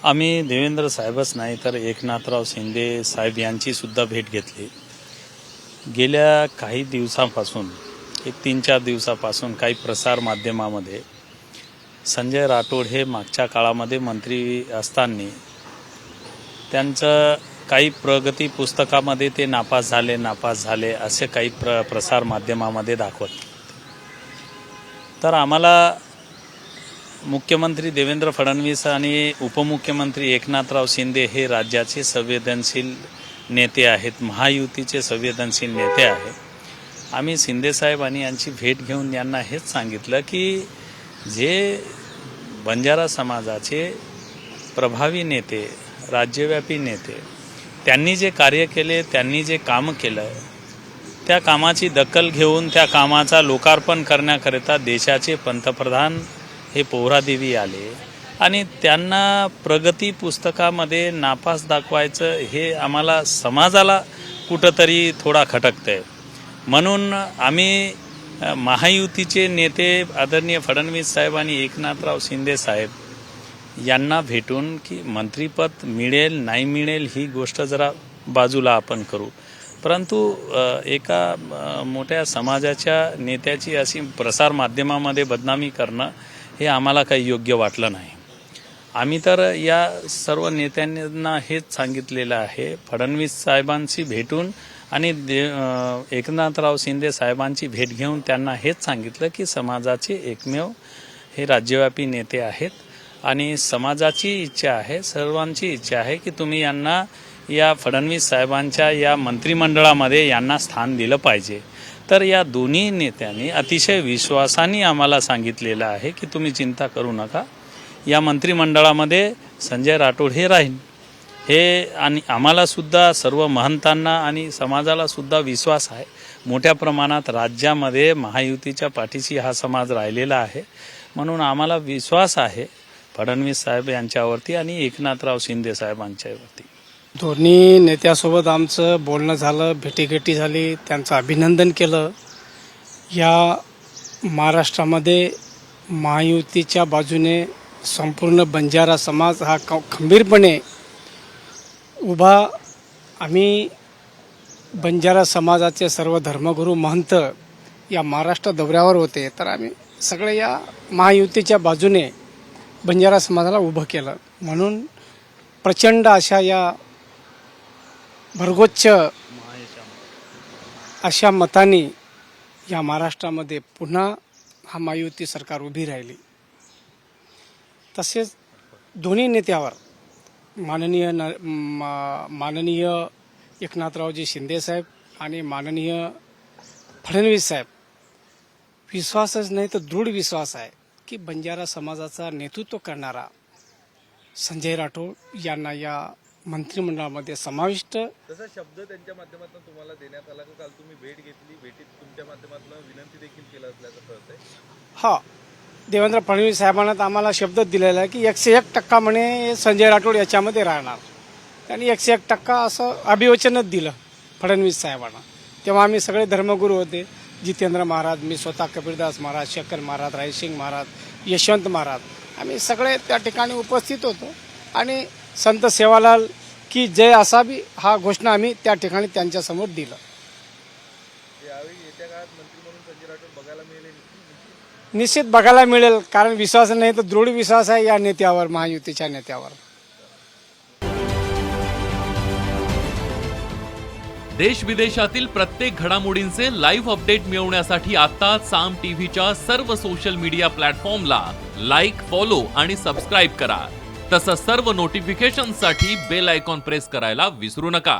आम्ही देवेंद्र साहेबच नाही तर एकनाथराव शिंदे साहेब यांची सुद्धा भेट घेतली। गेल्या काही दिवसांपासून एक 3-4 दिवसापासून काही प्रसार माध्यमामध्ये संजय राठोड हे मागच्या काळामध्ये मंत्री असताना त्यांचं काही प्रगती पुस्तकामध्ये ते नापास झाले असे काही प्रसार माध्यमामध्ये दाखवत। तर आम्हाला मुख्यमंत्री देवेंद्र फडणवीस आणि उपमुख्यमंत्री एकनाथराव शिंदे हे राज्याचे संवेदनशील नेते आहेत, महायुतीचे संवेदनशील नेते आहेत। आम्ही शिंदे साहेब आणि यांची भेट घेऊन यांना हेच सांगितलं की जे बंजारा समाजाचे प्रभावी नेते, राज्यव्यापी नेते, त्यांनी जे कार्य केले, त्यांनी जे काम केलं, त्या कामाची दखल घेऊन त्या कामाचा लोकार्पण करण्याकरिता देशाचे पंतप्रधान हे पोहरादेवी आले आणि त्यांना प्रगती पुस्तकामध्ये नापास दाखवायचं हे आम्हाला समाजाला कुठंतरी थोडा खटकतंय। म्हणून आम्ही महायुतीचे नेते आदरणीय फडणवीस साहेब आणि एकनाथराव शिंदे साहेब यांना भेटून की मंत्रिपद मिळेल नाही मिळेल ही गोष्ट जरा बाजूला आपण करू, परंतु एका मोठ्या समाजाच्या नेत्याची अशी प्रसार माध्यमामध्ये बदनामी करणं हे आम्हाला काही योग्य वाटलं नाही। आम्ही तर या सर्व नेत्यांना हेच सांगितलेलं आहे, फडणवीस साहेबांशी भेटून आणि एकनाथराव शिंदे साहेबांची भेट घेऊन त्यांना हेच सांगितलं की समाजाचे एकमेव हे राज्यव्यापी नेते आहेत आणि समाजाची इच्छा आहे, सर्वांची इच्छा आहे की तुम्ही यांना या फडणवीस साहेबांच्या या मंत्रिमंडळामध्ये यांना स्थान दिलं पाहिजे। तर या दोन्ही नेत्यांनी अतिशय विश्वासाने आम्हाला सांगितलेलं आहे की तुम्ही चिंता करू नका, या मंत्रिमंडळामध्ये संजय राठोड हे राहील। हे आणि आम्हाला सुद्धा सर्व महंतांना आणि समाजाला सुद्धा विश्वास आहे, मोठ्या प्रमाणात राज्यामध्ये महायुतीच्या पाठीशी हा समाज राहिलेला आहे, म्हणून आम्हाला विश्वास आहे फडणवीस साहेब यांच्यावरती आणि एकनाथराव शिंदे साहेबांच्यावरती। दोन्ही नेत्यासोबत आमचं बोलणं झालं, भेटीगाठी झाली, त्यांचं अभिनंदन केलं। या महाराष्ट्रामध्ये महायुतीच्या बाजूने संपूर्ण बंजारा समाज हा खंबीरपणे उभा। आम्ही बंजारा समाजाचे सर्व धर्मगुरू महंत या महाराष्ट्र दौऱ्यावर होते, तर आम्ही सगळे या महायुतीच्या बाजूने बंजारा समाजाला उभं केलं। म्हणून प्रचंड अशा या भरगोच्च अशा मतांनी या महाराष्ट्रामध्ये पुन्हा हा महायुती सरकार उभी राहिली। तसेच दोन्ही नेत्यावर माननीय एकनाथरावजी शिंदे साहेब आणि माननीय फडणवीस साहेब विश्वासच नाही तर दृढ विश्वास आहे की बंजारा समाजाचा नेतृत्व करणारा संजय राठोड यांना या मंत्रिमंडळामध्ये समाविष्ट। तसा शब्द त्यांच्या माध्यमातून तुम्हाला देण्यात आला का? काल तुम्ही भेट घेतली, भेटीत तुमच्या माध्यमातून विनंती देखील केलं असल्याचं कळतंय। हा, देवेंद्र फडणवीस साहेबांना तर आम्हाला शब्द दिलेला आहे की 101% म्हणे संजय राठोड याच्यामध्ये राहणार। त्यांनी 101% असं अभिवचनच दिलं फडणवीस साहेबांना। तेव्हा आम्ही सगळे धर्मगुरू होते, जितेंद्र महाराज, मी स्वतः कबीरदास महाराज, शेखर महाराज, रायसिंग महाराज, यशवंत महाराज, आम्ही सगळे त्या ठिकाणी उपस्थित होतो आणि संत सेवालाल की जय असा बी हा घोषणा आम्ही त्या ठिकाणी त्यांच्यासमोर दिलं। यावेळी येत्या काळात मंत्री म्हणून संजय राठोड बघायला मिळेल? निश्चित बघायला मिळेल, कारण विश्वास नाही तर दृढ विश्वास आहे या नेत्यावर, महायुतीच्या नेत्यावर। देश विदेशातील प्रत्येक घडामोडींचे लाईव्ह अपडेट मिळवण्यासाठी आता साम टीव्हीच्या सर्व सोशल मीडिया प्लॅटफॉर्मला लाईक, फॉलो आणि सबस्क्राईब करा। तसंच सर्व नोटिफिकेशनसाठी बेल आयकॉन प्रेस करायला विसरू नका।